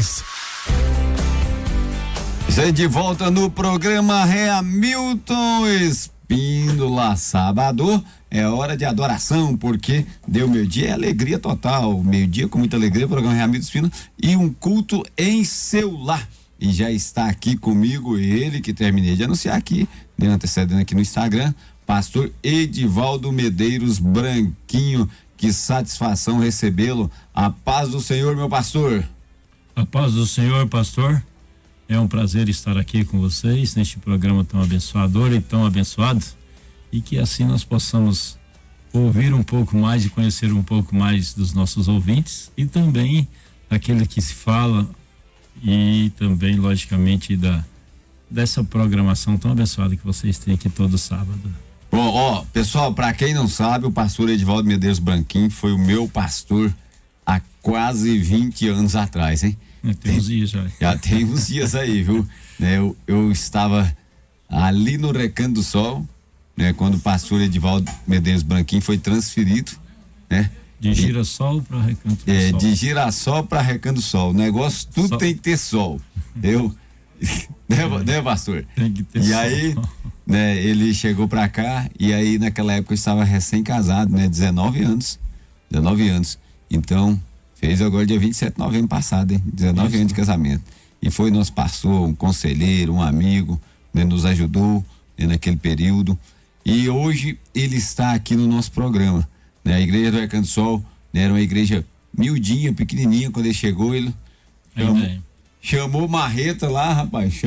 mais. Você de volta no programa Hamilton Espíndola. Sábado é hora de adoração, porque deu meio-dia, é alegria total. Meio-dia com muita alegria, programa Hamilton Espíndola e um culto em seu lar. E já está aqui comigo ele que terminei de anunciar aqui, antecedendo aqui no Instagram, pastor Edivaldo Medeiros Branquinho. Que satisfação recebê-lo. A paz do Senhor, meu pastor. A paz do Senhor, pastor. É um prazer estar aqui com vocês neste programa tão abençoador e tão abençoado, e que assim nós possamos ouvir um pouco mais e conhecer um pouco mais dos nossos ouvintes e também daquele que se fala e também, logicamente, dessa programação tão abençoada que vocês têm aqui todo sábado. Bom, pessoal, para quem não sabe, o pastor Edivaldo Medeiros Branquinho foi o meu pastor há quase 20 anos atrás, hein? Tem uns dias já. Já tem uns dias aí, viu? Eu estava ali no Recanto do Sol, né? Quando o pastor Edivaldo Medeiros Branquinho foi transferido, né? De Girassol para Recanto do Sol. De Girassol para Recanto do Sol. O negócio, tudo sol. Tem que ter sol. Né, pastor? Tem que ter sol. E aí, né, ele chegou pra cá, e aí naquela época eu estava recém-casado, né? 19 anos. Então, fez agora dia 27 de novembro passado, hein? 19 anos de casamento. E foi nosso pastor, um conselheiro, um amigo, né? Nos ajudou, né? Naquele período. E hoje ele está aqui no nosso programa, né? A igreja do Recanto do Sol, né? Era uma igreja miudinha, pequenininha. Quando ele chegou, ele chamou marreta lá, rapaz,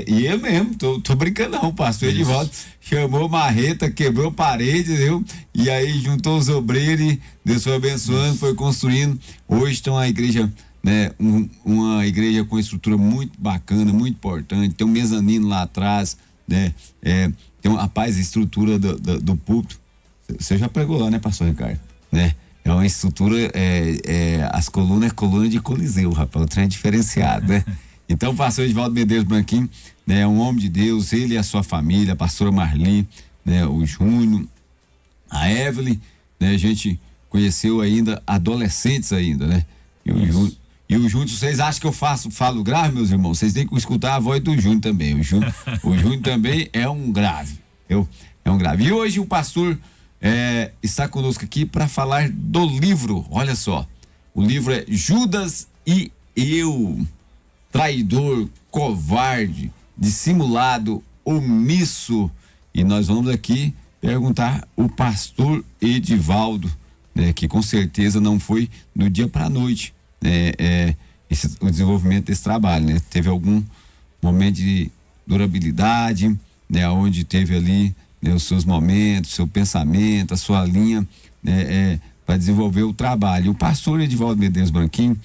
e eu mesmo, tô brincando não, pastor Edivaldo, chamou marreta, quebrou parede, entendeu? E aí juntou os obreiros, Deus foi abençoando, foi construindo. Hoje estão a igreja, né, uma igreja com estrutura muito bacana, muito importante, tem um mezanino lá atrás, né, tem uma, rapaz, a estrutura do púlpito, você já pregou lá, né, pastor Ricardo, né? É uma estrutura, as colunas é coluna de Coliseu, rapaz, o trem é diferenciado, né? Então, o pastor Edivaldo Medeiros Branquinho, né, é um homem de Deus, ele e a sua família, a pastora Marli, né, o Júnior, a Evelyn, né, a gente conheceu ainda, adolescentes ainda, né? E o Júnior, vocês acham que eu falo grave, meus irmãos? Vocês têm que escutar a voz do Júnior também, o Júnior também é um grave, é um grave. E hoje o pastor está conosco aqui para falar do livro. Olha só, o livro é Judas e Eu, traidor, covarde, dissimulado, omisso. E nós vamos aqui perguntar o pastor Edivaldo, né, que com certeza não foi do dia para a noite, o desenvolvimento desse trabalho, né? Teve algum momento de durabilidade, né, onde teve ali, né, os seus momentos, seu pensamento, a sua linha, para desenvolver o trabalho. O pastor Edivaldo Medeiros Branquinho,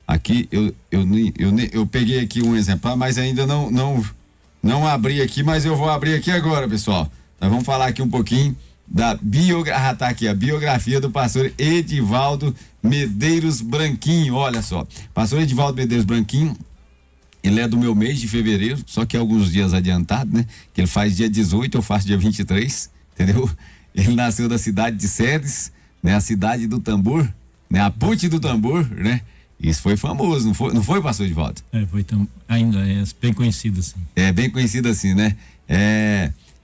aqui eu peguei aqui um exemplar, mas ainda não abri aqui, mas eu vou abrir aqui agora, pessoal. Nós vamos falar aqui um pouquinho da a biografia do pastor Edivaldo Medeiros Branquinho. Olha só, pastor Edivaldo Medeiros Branquinho, ele é do meu mês de fevereiro, só que alguns dias adiantado, né? Que ele faz dia 18, eu faço dia 23, entendeu? Ele nasceu da cidade de Sedes, né? A cidade do tambor, né? A ponte do tambor, né? Isso foi famoso, não foi, pastor Edivaldo? Ainda é bem conhecido assim. É bem conhecido assim, né?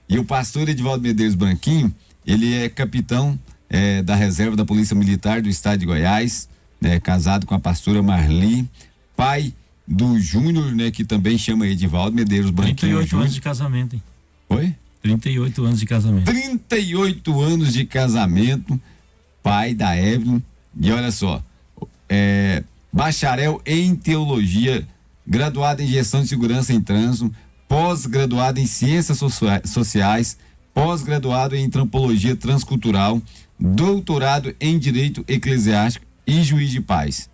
E o pastor Edivaldo Medeiros Branquinho, ele é capitão da reserva da Polícia Militar do Estado de Goiás, né? Casado com a pastora Marli, pai do Júnior, né, que também chama Edivaldo Medeiros Branquinho. 38 anos de casamento, hein? Oi? 38 anos de casamento. 38 anos de casamento, pai da Evelyn. E olha só, bacharel em teologia, graduado em gestão de segurança em trânsito, pós-graduado em ciências sociais, pós-graduado em antropologia transcultural, doutorado em direito eclesiástico e juiz de paz.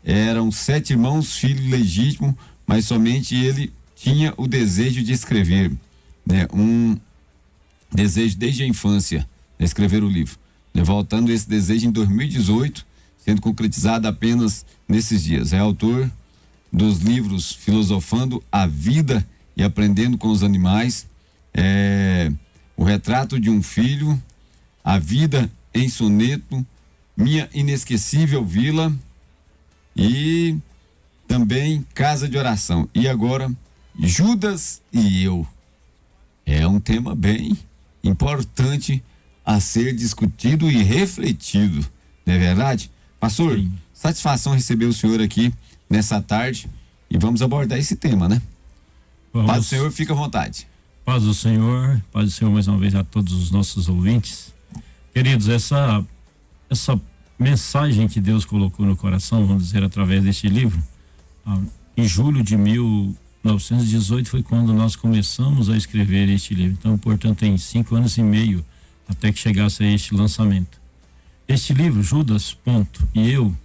Eram 7 irmãos, filho legítimo, mas somente ele tinha o desejo de escrever, né? Um desejo desde a infância, de escrever o livro, né? Voltando esse desejo em 2018, sendo concretizado apenas nesses dias. É autor dos livros Filosofando a Vida e Aprendendo com os Animais, O Retrato de um Filho, A Vida em Soneto, Minha Inesquecível Vila, e também casa de oração. E agora, Judas e eu. É um tema bem importante a ser discutido e refletido, não é verdade? Pastor, Sim. Satisfação receber o senhor aqui nessa tarde e vamos abordar esse tema, né? Vamos. Paz do Senhor, fica à vontade. Paz do Senhor mais uma vez a todos os nossos ouvintes. Queridos, essa mensagem que Deus colocou no coração, vamos dizer, através deste livro, em julho de 1918 foi quando nós começamos a escrever este livro. Então, portanto, tem 5 anos e meio até que chegasse a este lançamento. Este livro, Judas, e eu,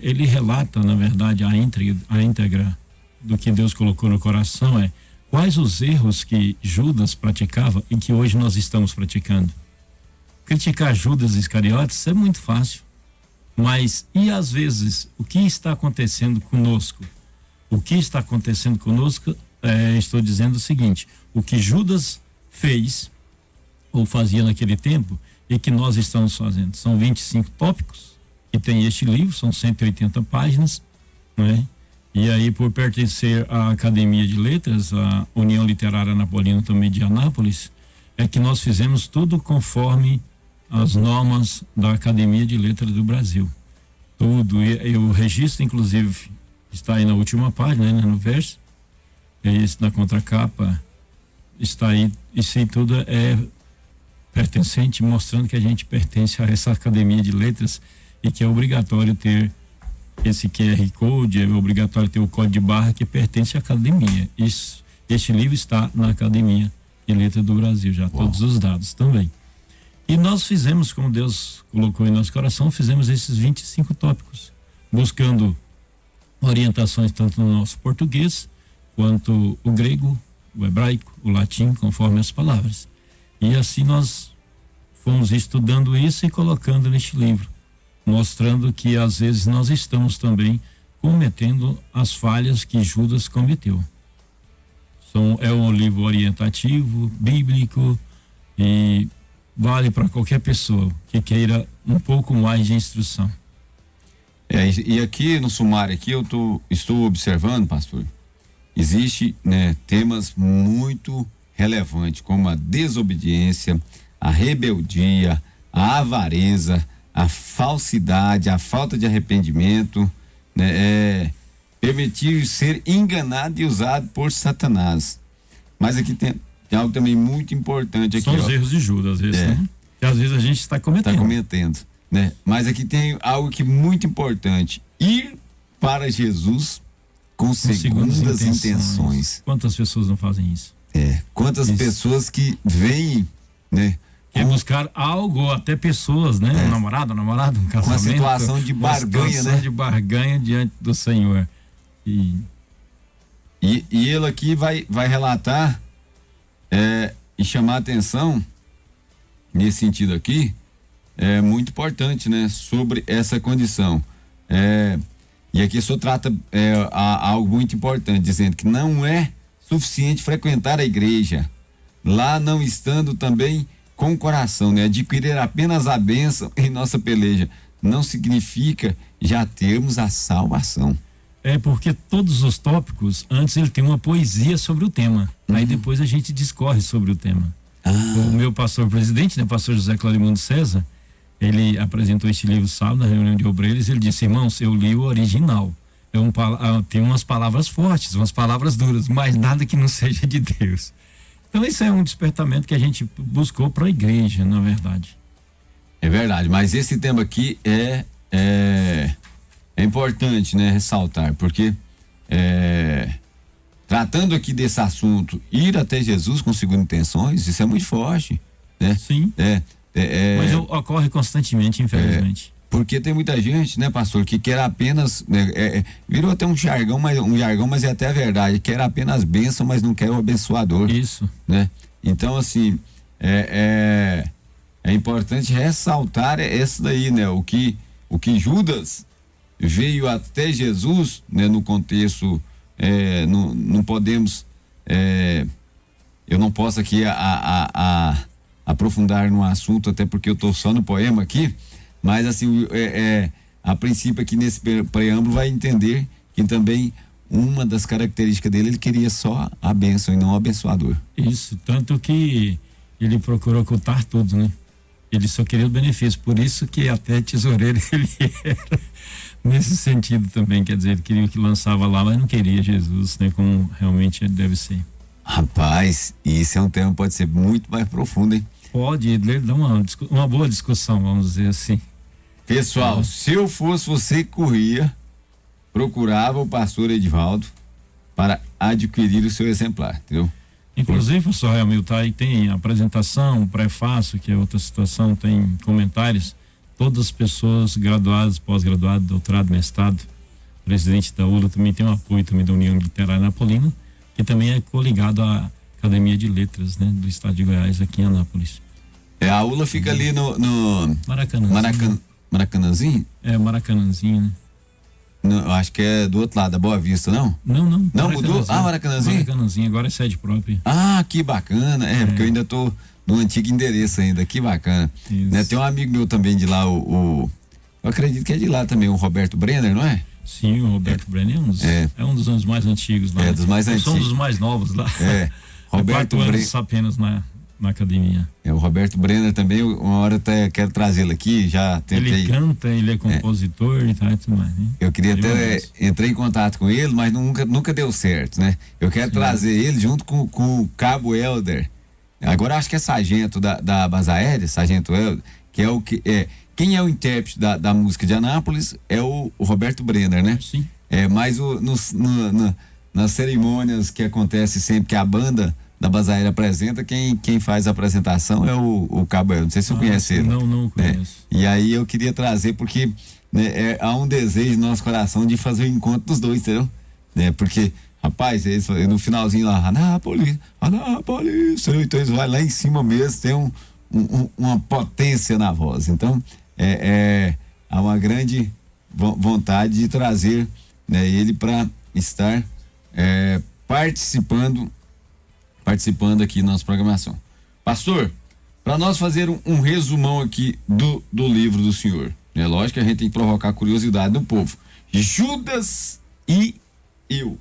ele relata, na verdade, a íntegra do que Deus colocou no coração, quais os erros que Judas praticava e que hoje nós estamos praticando. Criticar Judas Iscariotes é muito fácil, mas e às vezes o que está acontecendo conosco? O que está acontecendo conosco, estou dizendo o seguinte: o que Judas fez ou fazia naquele tempo e que nós estamos fazendo. São 25 tópicos que tem este livro, são 180 páginas, né? E aí, por pertencer à Academia de Letras, a União Literária Anapolina também de Anápolis, é que nós fizemos tudo conforme as normas da Academia de Letras do Brasil. Tudo, e o registro, inclusive, está aí na última página, né, no verso, esse na contracapa, está aí, isso aí tudo é pertencente, mostrando que a gente pertence a essa Academia de Letras e que é obrigatório ter esse QR Code, é obrigatório ter o código de barra que pertence à academia. Este livro está na Academia de Letras do Brasil, já todos os dados também. E nós fizemos, como Deus colocou em nosso coração, fizemos esses 25 tópicos, buscando orientações tanto no nosso português, quanto o grego, o hebraico, o latim, conforme as palavras. E assim nós fomos estudando isso e colocando neste livro, mostrando que às vezes nós estamos também cometendo as falhas que Judas cometeu. É um livro orientativo, bíblico, e vale para qualquer pessoa que queira um pouco mais de instrução. E aqui no sumário aqui estou observando, pastor, existe, né, temas muito relevantes, como a desobediência, a rebeldia, a avareza, a falsidade, a falta de arrependimento, né, permitir ser enganado e usado por Satanás. Mas aqui tem algo também muito importante aqui. São os erros de Judas, às vezes, né? Que às vezes a gente está cometendo. Né? Mas aqui tem algo que é muito importante: ir para Jesus com segundas intenções. Quantas pessoas não fazem isso? Quantas pessoas que vêm, né? Quer buscar algo, ou até pessoas, né? Um namorado, um casamento. Uma situação de barganha, né? De barganha diante do Senhor. E ele aqui vai relatar e chamar a atenção nesse sentido aqui, é muito importante, né? Sobre essa condição. E aqui só trata algo muito importante, dizendo que não é suficiente frequentar a igreja, lá não estando também com o coração, né? Adquirir apenas a bênção em nossa peleja não significa já termos a salvação. Porque todos os tópicos, antes ele tem uma poesia sobre o tema, aí depois a gente discorre sobre o tema. O meu pastor presidente, né, pastor José Clarimundo César, ele apresentou este livro sábado na reunião de obreiros. Ele disse: irmãos, eu li o original, tem umas palavras fortes, umas palavras duras, mas nada que não seja de Deus. Então isso é um despertamento que a gente buscou para a igreja, na verdade. É verdade, mas esse tema aqui é importante, né, ressaltar, porque tratando aqui desse assunto, ir até Jesus com segundas intenções, isso é muito forte, né? Sim. Mas ocorre constantemente, infelizmente. Porque tem muita gente, né, pastor, que quer apenas, virou até um jargão, mas é até a verdade, quer apenas bênção, mas não quer o abençoador. Isso. Né? Então, assim, é importante ressaltar essa daí, né? O que Judas veio até Jesus, né? No contexto, não podemos, eu não posso aqui aprofundar no assunto, até porque eu estou só no poema aqui, mas assim, a princípio aqui nesse preâmbulo vai entender que também uma das características dele, ele queria só a bênção e não o abençoador. Isso, tanto que ele procurou ocultar tudo, né? Ele só queria o benefício, por isso que até tesoureiro ele era nesse sentido também, quer dizer, ele queria o que lançava lá, mas não queria Jesus, né? Como realmente deve ser. Rapaz, isso é um tema que pode ser muito mais profundo, hein? Pode, ele dá uma boa discussão, vamos dizer assim. Pessoal, se eu fosse você que corria, procurava o pastor Edivaldo para adquirir o seu exemplar, entendeu? Inclusive, professor Hamilton, aí tem apresentação, prefácio, que é outra situação, tem comentários, todas as pessoas graduadas, pós-graduadas, doutorado, mestrado, presidente da ULA também tem um apoio também da União Literária Napolina, que também é coligado à Academia de Letras, né, do estado de Goiás, aqui em Anápolis. A ULA fica ali no Maracanãzinho? É, Maracanãzinho, né? Eu acho que é do outro lado, da Boa Vista, não? Não mudou? Maracanãzinho? Maracanãzinho, agora é sede própria. Que bacana. Porque eu ainda tô no antigo endereço ainda, que bacana. Né? Tem um amigo meu também de lá, eu acredito que é de lá também, o Roberto Brenner, não é? Sim, o Roberto Brenner é um dos anos mais antigos lá. Dos mais antigos. São dos mais novos lá. Roberto Brenner apenas na academia. O Roberto Brenner também, uma hora até quero trazê-lo aqui, já tentei. Ele canta, ele é compositor e tal e tudo mais, né? Eu queria até entrar em contato com ele, mas nunca deu certo, né? Eu quero trazer ele junto com o Cabo Helder. Agora acho que é sargento da base aérea, sargento Helder, que é o que quem é o intérprete da música de Anápolis é o Roberto Brenner, né? Sim. Mas nas cerimônias que acontece sempre que a banda da base aérea apresenta, quem faz a apresentação é o Cabo Helder. Não sei se você conhece ele. Não conheço. E aí eu queria trazer porque há um desejo no nosso coração de fazer o encontro dos dois, entendeu? Porque, rapaz, no finalzinho lá, Anápolis, então eles vão lá em cima mesmo, tem uma potência na voz. Então, há uma grande vontade de trazer ele para estar participando aqui na nossa programação. Pastor, para nós fazer um resumão aqui do livro do senhor, lógico que a gente tem que provocar a curiosidade do povo. Judas e eu.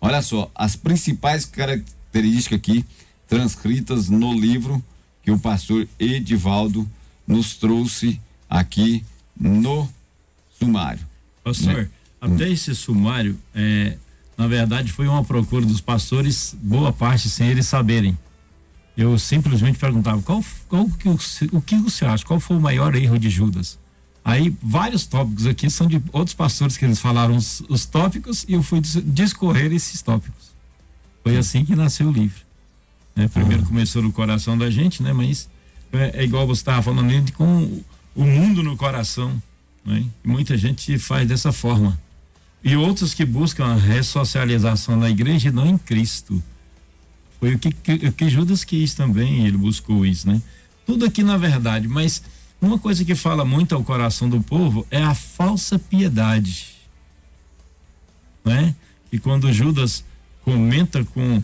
Olha só, as principais características aqui transcritas no livro que o pastor Edivaldo nos trouxe aqui no sumário. Pastor, até esse sumário na verdade foi uma procura dos pastores, boa parte sem eles saberem. Eu simplesmente perguntava o que você acha, qual foi o maior erro de Judas? Aí vários tópicos aqui são de outros pastores que eles falaram os tópicos e eu fui discorrer esses tópicos. Foi assim que nasceu o livro. Primeiro começou no coração da gente, né? Mas é igual você estava falando, com o mundo no coração, né? E muita gente faz dessa forma. E outros que buscam a ressocialização na igreja e não em Cristo. Foi o que Judas quis também, ele buscou isso, né? Tudo aqui na verdade, mas uma coisa que fala muito ao coração do povo é a falsa piedade, né? Que quando Judas comenta com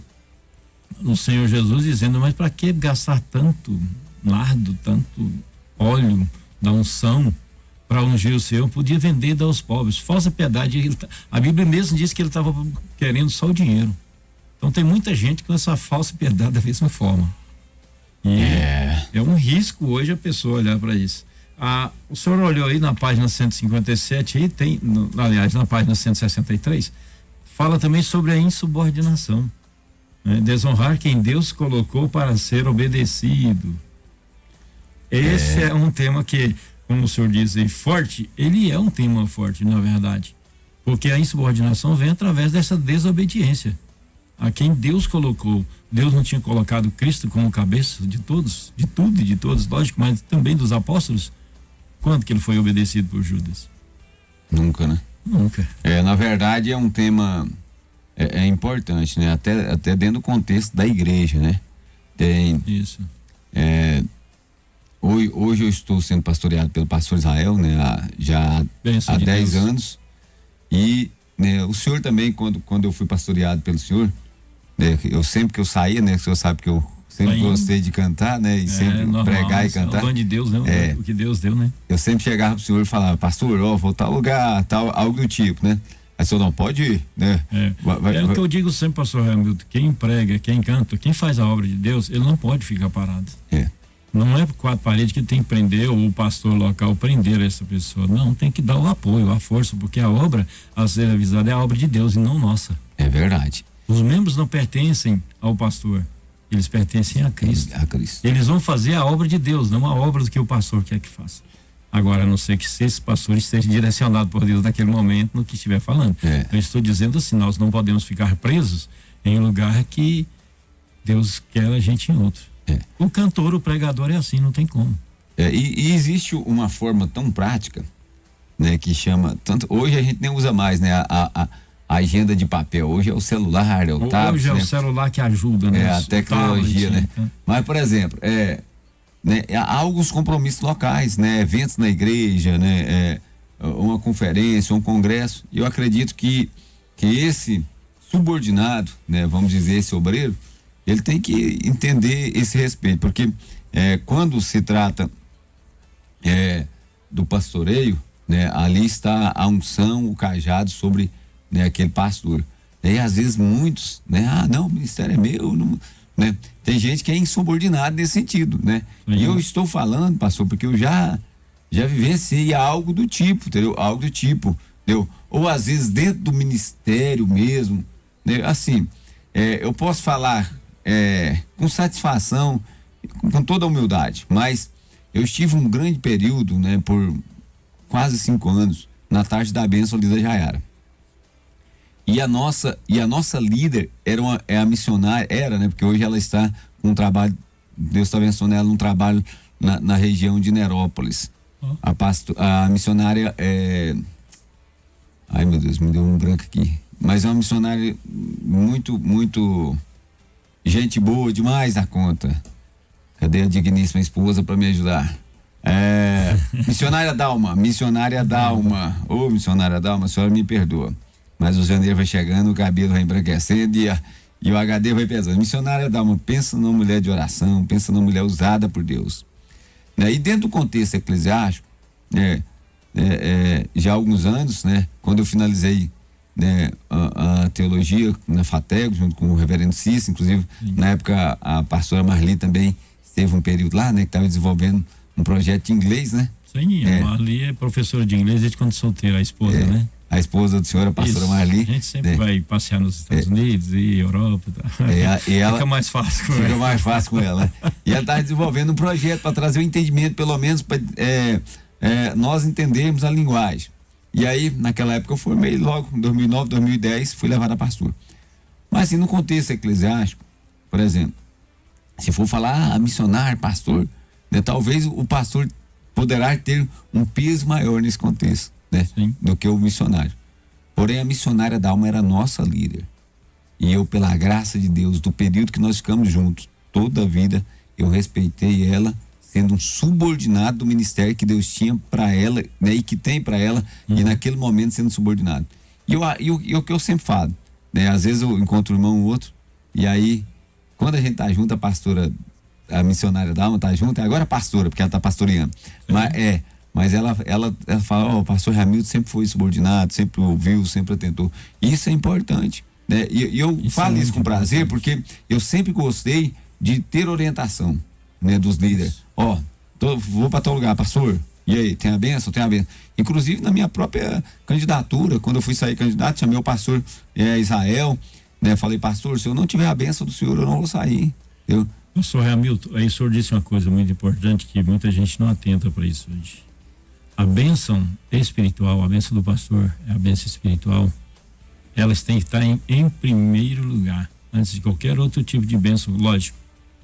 o Senhor Jesus dizendo, mas para que gastar tanto nardo, tanto óleo da unção para ungir o Senhor, podia vender e dar aos pobres. Falsa piedade, a Bíblia mesmo diz que ele estava querendo só o dinheiro. Então tem muita gente com essa falsa piedade da mesma forma. E é um risco hoje a pessoa olhar para isso. O senhor olhou aí na página 157, aí tem, aliás, na página 163, fala também sobre a insubordinação. Desonrar quem Deus colocou para ser obedecido. Esse é um tema que, como o senhor diz aí, forte, ele é um tema forte, na verdade, porque a insubordinação vem através dessa desobediência a quem Deus colocou. Deus não tinha colocado Cristo como cabeça de todos, de tudo e de todos, lógico, mas também dos apóstolos. Quando que ele foi obedecido por Judas? Nunca, né? Nunca. Na verdade é um tema importante, né? Até dentro do contexto da igreja, né? Tem isso. Hoje eu estou sendo pastoreado pelo pastor Israel, né? Já há 10 anos. E, né, o senhor também, quando eu fui pastoreado pelo senhor, né, eu sempre que eu saía, né? O senhor sabe que eu sempre gostei de cantar, né? E sempre normal, pregar e cantar. É o dom de Deus, né? O que Deus deu, né? Eu sempre chegava pro senhor e falava, pastor, vou tal lugar, tal, algo do tipo, né? Aí você não pode ir, né? O que eu digo sempre, pastor Hamilton, quem prega, quem canta, quem faz a obra de Deus, ele não pode ficar parado. Não é por quatro paredes que tem que prender, ou o pastor local prender essa pessoa. Não, tem que dar o apoio, a força, porque a obra a ser avisada é a obra de Deus e não nossa. É verdade. Os membros não pertencem ao pastor, eles pertencem a Cristo. A Cristo. Eles vão fazer a obra de Deus, não a obra do que o pastor quer que faça. Agora, a não ser que esse pastor esteja direcionado por Deus naquele momento no que estiver falando. Eu estou dizendo assim, nós não podemos ficar presos em um lugar que Deus quer a gente em outro. O cantor, o pregador é assim, não tem como. E existe uma forma tão prática, né, que chama, tanto, hoje a gente nem usa mais, né, a agenda de papel, hoje é o celular, é o tablet. Hoje é o celular que ajuda, né? A tecnologia, tablet, né? Mas, por exemplo, né, há alguns compromissos locais, né, eventos na igreja, né, uma conferência, um congresso. Eu acredito que esse subordinado, né, vamos dizer, esse obreiro, ele tem que entender esse respeito, porque quando se trata do pastoreio, né, ali está a unção, o cajado sobre, né, aquele pastor. E às vezes muitos, né, não, o ministério é meu, não, né? Tem gente que é insubordinado nesse sentido, né? E eu estou falando, pastor, porque eu já vivenciei algo do tipo, entendeu? Algo do tipo, entendeu? Ou às vezes dentro do ministério mesmo, né? Assim, eu posso falar com satisfação, com toda a humildade, mas eu estive um grande período, né, por quase 5 anos, na tarde da bênção Lisa Jaiara. E a nossa líder é a missionária, né? Porque hoje ela está com um trabalho, Deus está abençoando ela num trabalho na região de Nerópolis. A missionária ai meu Deus, me deu um branco aqui. Mas é uma missionária muito, muito gente boa demais da conta. Cadê a digníssima esposa para me ajudar? Missionária Dalma. Missionária Dalma, a senhora me perdoa. Mas o janeiro vai chegando, o cabelo vai embranquecendo e o HD vai pesando. Missionária Dalma, pensa numa mulher de oração, pensa numa mulher usada por Deus. Né? E dentro do contexto eclesiástico, já há alguns anos, né, quando eu finalizei, né, a teologia na FATEG, junto com o reverendo Cícero, inclusive, na época a pastora Marli também esteve um período lá, né, que estava desenvolvendo um projeto de inglês, né? Sim, a Marli é professora de inglês desde quando solteira, a esposa, né? A esposa do senhor, a pastora Marli. A gente sempre vai passear nos Estados Unidos e Europa. E ela fica mais fácil com ela. Fica mais fácil com ela. E ela está desenvolvendo um projeto para trazer o entendimento, pelo menos, para nós entendermos a linguagem. E aí, naquela época, eu formei logo, em 2009, 2010, fui levado a pastor. Mas, assim, no contexto eclesiástico, por exemplo, se for falar missionário, pastor, né, talvez o pastor poderá ter um peso maior nesse contexto, né, do que o missionário. Porém, a missionária da alma era nossa líder. E eu, pela graça de Deus, do período que nós ficamos juntos, toda a vida, eu respeitei ela, sendo um subordinado do ministério que Deus tinha para ela, né, e que tem para ela, e naquele momento sendo subordinado. E o que eu sempre falo, né, às vezes eu encontro um irmão ou outro, e aí, quando a gente tá junto, a missionária da alma tá junto, agora a pastora, porque ela tá pastoreando. Mas ela fala, o pastor Hamilton sempre foi subordinado, sempre ouviu, sempre atentou. Isso é importante, né? E eu falo isso com prazer, porque eu sempre gostei de ter orientação, né, dos líderes. Vou para tal lugar, pastor, e aí, tem a bênção? Tem a bênção. Inclusive, na minha própria candidatura, quando eu fui sair candidato, chamei o pastor Israel, né? Falei, pastor, se eu não tiver a bênção do senhor, eu não vou sair, entendeu? Pastor Hamilton, aí o senhor disse uma coisa muito importante que muita gente não atenta para isso hoje. A bênção espiritual, a bênção do pastor, é a bênção espiritual, elas têm que estar em primeiro lugar, antes de qualquer outro tipo de bênção. Lógico,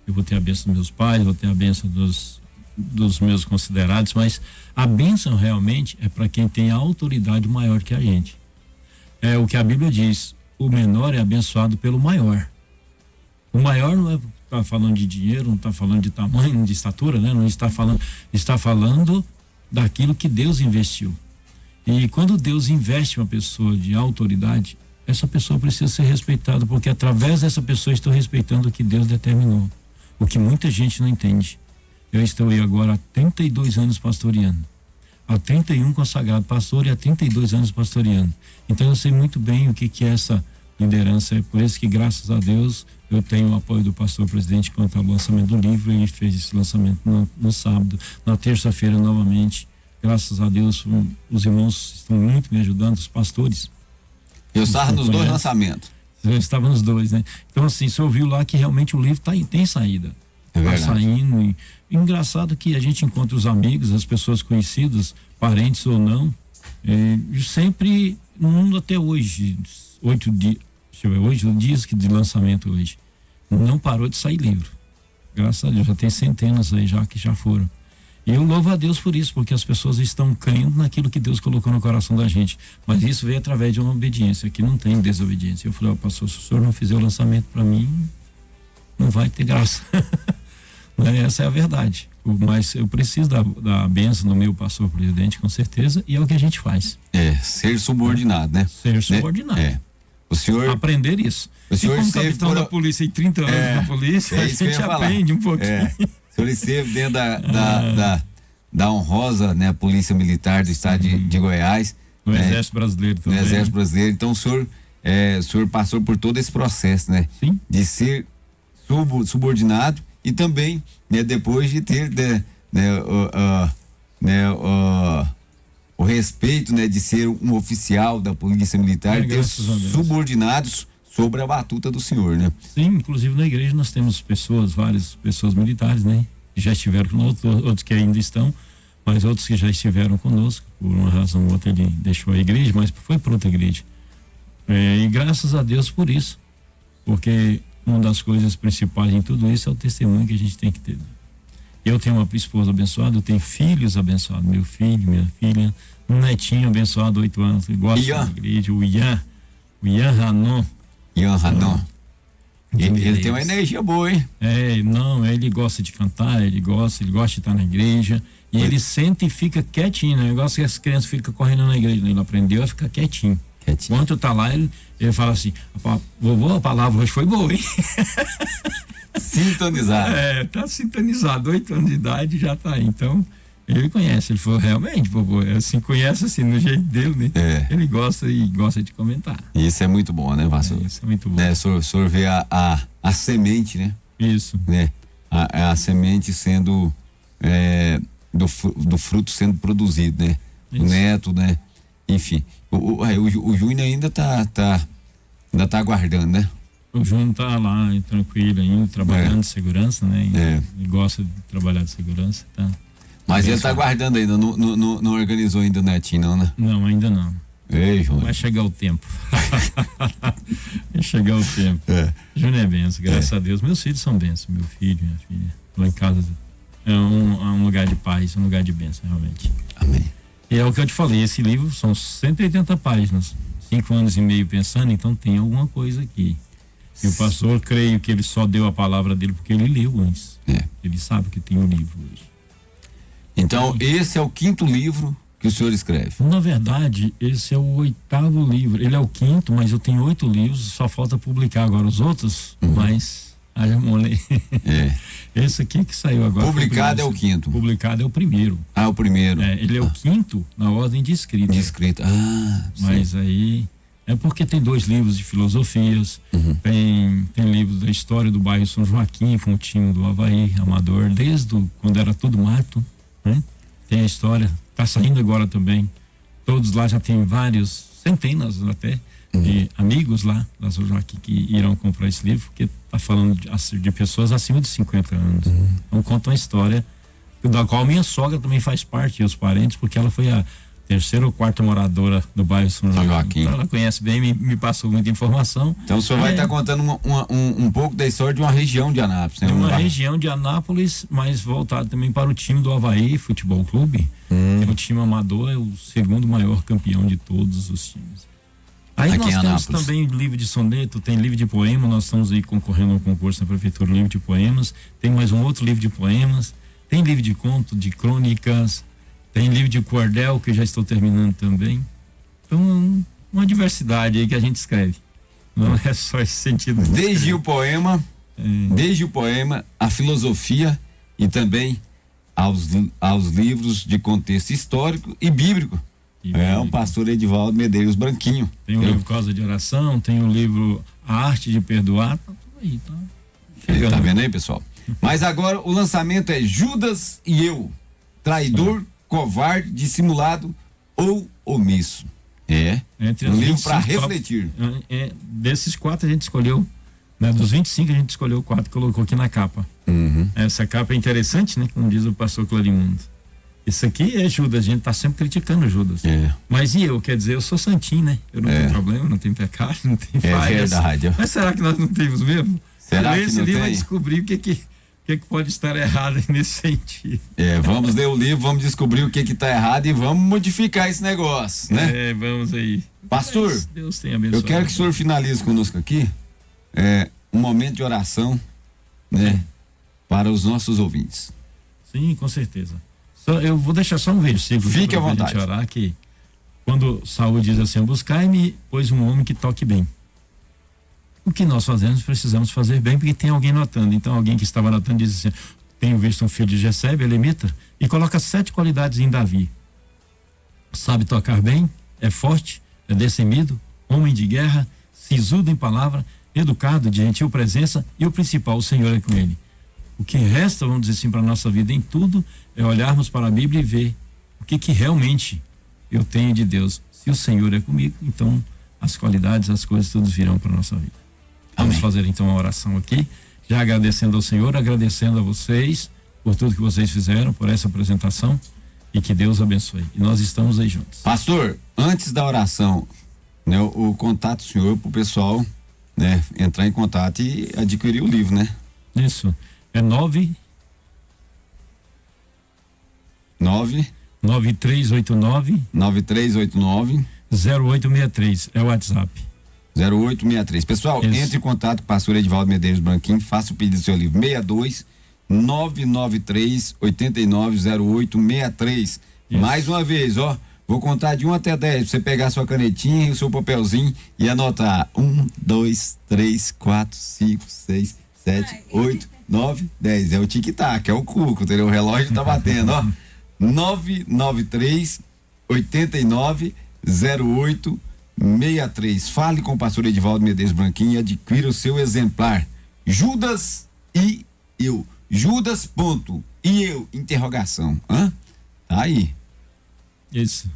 eu vou ter a bênção dos meus pais, vou ter a bênção dos meus considerados, mas a bênção realmente é para quem tem a autoridade maior que a gente. É o que a Bíblia diz, o menor é abençoado pelo maior. O maior não está falando de dinheiro, não está falando de tamanho, de estatura, né? Não está falando daquilo que Deus investiu. E quando Deus investe uma pessoa de autoridade, essa pessoa precisa ser respeitada, porque através dessa pessoa estou respeitando o que Deus determinou, o que muita gente não entende. Eu estou aí agora há 32 anos pastoreando. há 31 consagrado pastor e há 32 anos pastoreando. Então eu sei muito bem o que é essa liderança. É por isso que, graças a Deus, eu tenho o apoio do pastor presidente quanto ao lançamento do livro. Ele fez esse lançamento no sábado, na terça-feira novamente. Graças a Deus, os irmãos estão muito me ajudando, os pastores. Eu estava nos dois lançamentos. Eu estava nos dois, né? Então, assim, você ouviu lá que realmente o livro tem saída. Tá saindo. E engraçado que a gente encontra os amigos, as pessoas conhecidas, parentes ou não, e sempre, no mundo até hoje, 8 dias de lançamento hoje, não parou de sair livro. Graças a Deus, já tem centenas aí já que já foram. E eu louvo a Deus por isso, porque as pessoas estão crendo naquilo que Deus colocou no coração da gente. Mas isso veio através de uma obediência, que não tem desobediência. Eu falei, pastor, se o senhor não fizer o lançamento para mim, não vai ter graça. Essa é a verdade. Mas eu preciso da bênção do meu pastor presidente, com certeza, e é o que a gente faz. Ser subordinado, né? Ser subordinado. O senhor... Aprender isso. O senhor como capitão da polícia, em 30 anos na polícia, a gente aprende um pouquinho. O senhor esteve dentro da honrosa, né, Polícia Militar do Estado de Goiás. No Exército Brasileiro também. No Exército Brasileiro. Então o senhor passou por todo esse processo, né? Sim. De ser subordinado e também, né, depois de ter o respeito, né, de ser um oficial da Polícia Militar, ter subordinados sobre a batuta do senhor, né? Sim, inclusive na igreja nós temos várias pessoas militares, né? Que já estiveram conosco, outros que ainda estão, mas outros que já estiveram conosco, por uma razão ou outra ele deixou a igreja, mas foi para outra igreja. E graças a Deus por isso, porque uma das coisas principais em tudo isso é o testemunho que a gente tem que ter. Eu tenho uma esposa abençoada, eu tenho filhos abençoados, meu filho, minha filha, um netinho abençoado, 8 anos, que gosta da igreja, o Ian Hanon. Ian Hanon. Ele tem uma energia boa, hein? Ele gosta de cantar, ele gosta de estar na igreja, e ele senta e fica quietinho, né? Eu gosto que as crianças ficam correndo na igreja, ele aprendeu a ficar quietinho. Enquanto tá lá, ele fala assim, vovô, a palavra hoje foi boa, hein? Sintonizado. Tá sintonizado, 8 anos de idade já tá aí, então ele conhece, ele falou, realmente, vovô, assim, conhece assim, no jeito dele, né? Ele gosta de comentar. Isso é muito bom, né, pastor? Isso é muito bom. O senhor vê a semente, né? Isso. Né? A semente sendo, do fruto sendo produzido, né? Isso. O neto, né? Enfim, o Júnior ainda tá aguardando, né? O Júnior tá lá, tranquilo ainda, trabalhando de segurança, né? Ele gosta de trabalhar de segurança, tá? Mas ele tá aguardando ainda, não organizou ainda o netinho, não, né? Não, ainda não. Ei, Júnior. Vai chegar o tempo. Vai chegar o tempo. Júnior é benção, graças a Deus. Meus filhos são benção, meu filho, minha filha. Lá em casa é um lugar de paz, um lugar de bênção, realmente. Amém. E é o que eu te falei, esse livro são 180 páginas, 5 anos e meio pensando, então tem alguma coisa aqui. E o pastor, creio que ele só deu a palavra dele porque ele leu antes. Ele sabe que tem um livro hoje. Então, esse é o 5º livro que o senhor escreve? Na verdade, esse é o 8º livro. Ele é o 5º, mas eu tenho 8 livros, só falta publicar agora os outros, mas já molei. Esse aqui que saiu agora. Publicado é o 5º. Publicado é o 1º. Ah, o 1º. Ele é o 5º na ordem de escrita. Mas sim. aí é porque tem 2 livros de filosofias, tem livros da história do bairro São Joaquim, Fontinho do Havaí, Amador, desde quando era tudo mato, né? Tem a história, tá saindo agora também. Todos lá já tem centenas até, de amigos lá da São Joaquim que irão comprar esse livro, porque tá falando de pessoas acima de 50 anos. Então conta uma história da qual minha sogra também faz parte, e os parentes, porque ela foi a 3ª ou 4ª moradora do bairro São Joaquim. Então ela conhece bem, me passou muita informação. Então o senhor vai estar contando um pouco da história de uma região de Anápolis, né? Uma região de Anápolis, mas voltado também para o time do Havaí Futebol Clube. É um time amador, é o 2º maior campeão de todos os times. Aí aqui nós temos também livro de soneto, tem livro de poema, nós estamos aí concorrendo a um concurso na prefeitura, livro de poemas, tem mais um outro livro de poemas, tem livro de conto, de crônicas, tem livro de cordel que eu já estou terminando também. Então, uma diversidade aí que a gente escreve. Não é só esse sentido. Desde o poema, a filosofia e também aos livros de contexto histórico e bíblico. O pastor Edivaldo Medeiros Branquinho. Tem o livro Causa de Oração, tem o livro A Arte de Perdoar. Tá tudo aí, tá chegando. Tá vendo aí, pessoal? Mas agora o lançamento é Judas e Eu, traidor, covarde, dissimulado ou omisso. Entre um livro para refletir. Desses 4 a gente escolheu, né? Dos 25 a gente escolheu 4 e colocou aqui na capa. Essa capa é interessante, né? Como diz o pastor Clarimundo. Isso aqui é Judas, a gente tá sempre criticando Judas. Mas e eu? Quer dizer, eu sou santinho, né? Eu não tenho problema, não tenho pecado, não tenho falhas. É verdade. Mas será que nós não temos mesmo? Será que esse não livro vai tem? descobrir o que pode estar errado nesse sentido. Vamos ler o livro, vamos descobrir o que tá errado e vamos modificar esse negócio, né? Vamos aí. Pastor, Mas Deus tenha abençoado. eu quero que o senhor finalize conosco aqui um momento de oração, né? Para os nossos ouvintes. Sim, com certeza. Eu vou deixar só um versículo. Fique à vontade. Gente orar, que quando Saúl diz assim: buscai-me, pois um homem que toque bem. O que nós fazemos, precisamos fazer bem, porque tem alguém notando. Então, alguém que estava notando diz assim: tenho visto um filho de Jessé, Elemita, e coloca 7 qualidades em Davi. Sabe tocar bem, é forte, é destemido, homem de guerra, sisudo em palavra, educado, de gentil presença, e o principal, o Senhor é com ele. O que resta, vamos dizer assim, para a nossa vida em tudo, é olharmos para a Bíblia e ver o que realmente eu tenho de Deus. Se o Senhor é comigo, então as qualidades, as coisas, tudo virão para a nossa vida. Vamos fazer então uma oração aqui, já agradecendo ao Senhor, agradecendo a vocês por tudo que vocês fizeram, por essa apresentação, e que Deus abençoe. E nós estamos aí juntos. Pastor, antes da oração, né, o contato do senhor para o pessoal, né, entrar em contato e adquirir o livro, né? Isso. É 9389 0863 é o WhatsApp. 0863. Pessoal, entre em contato com o pastor Edivaldo Medeiros Branquinho, faça o pedido do seu livro. 62 993 890863. Mais uma vez, vou contar de 1 até 10 pra você pegar sua canetinha e o seu papelzinho e anotar 1, 2, 3, 4, 5, 6, 7, 8, 9, 10. É o tic-tac, é o cuco, entendeu? O relógio tá batendo, 993 89 0863. Fale com o pastor Edivaldo Medeiros Branquinho e adquira o seu exemplar. Judas e eu. Judas, ponto. E eu, interrogação. Tá aí. Isso.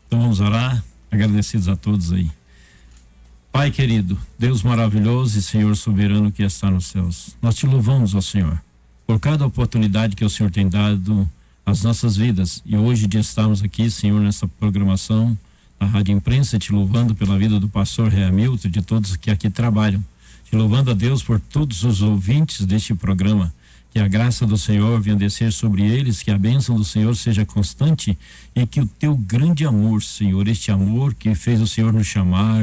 Então vamos orar, agradecidos a todos aí. Pai querido, Deus maravilhoso e Senhor soberano que está nos céus, nós te louvamos, ó Senhor, por cada oportunidade que o Senhor tem dado às nossas vidas, e hoje de estarmos aqui, Senhor, nessa programação da Rádio Imprensa, te louvando pela vida do pastor Reamilton, de todos que aqui trabalham, te louvando a Deus por todos os ouvintes deste programa, que a graça do Senhor venha descer sobre eles, que a bênção do Senhor seja constante e que o teu grande amor, Senhor, este amor que fez o Senhor nos chamar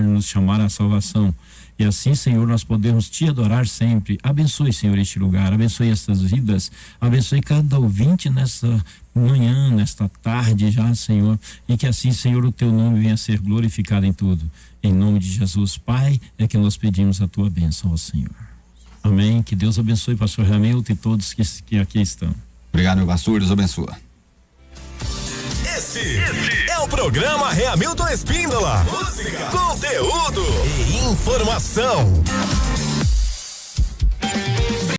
à salvação, e assim, Senhor, nós podemos te adorar sempre. Abençoe, Senhor, este lugar, abençoe estas vidas, abençoe cada ouvinte nessa manhã, nesta tarde já, Senhor, e que assim, Senhor, o teu nome venha a ser glorificado em tudo. Em nome de Jesus, Pai, é que nós pedimos a tua bênção, ó Senhor. Amém. Que Deus abençoe o pastor Hamilton e todos que aqui estão. Obrigado, meu pastor. Deus abençoa. Esse é o programa Hamilton Espíndola. Música, conteúdo e informação.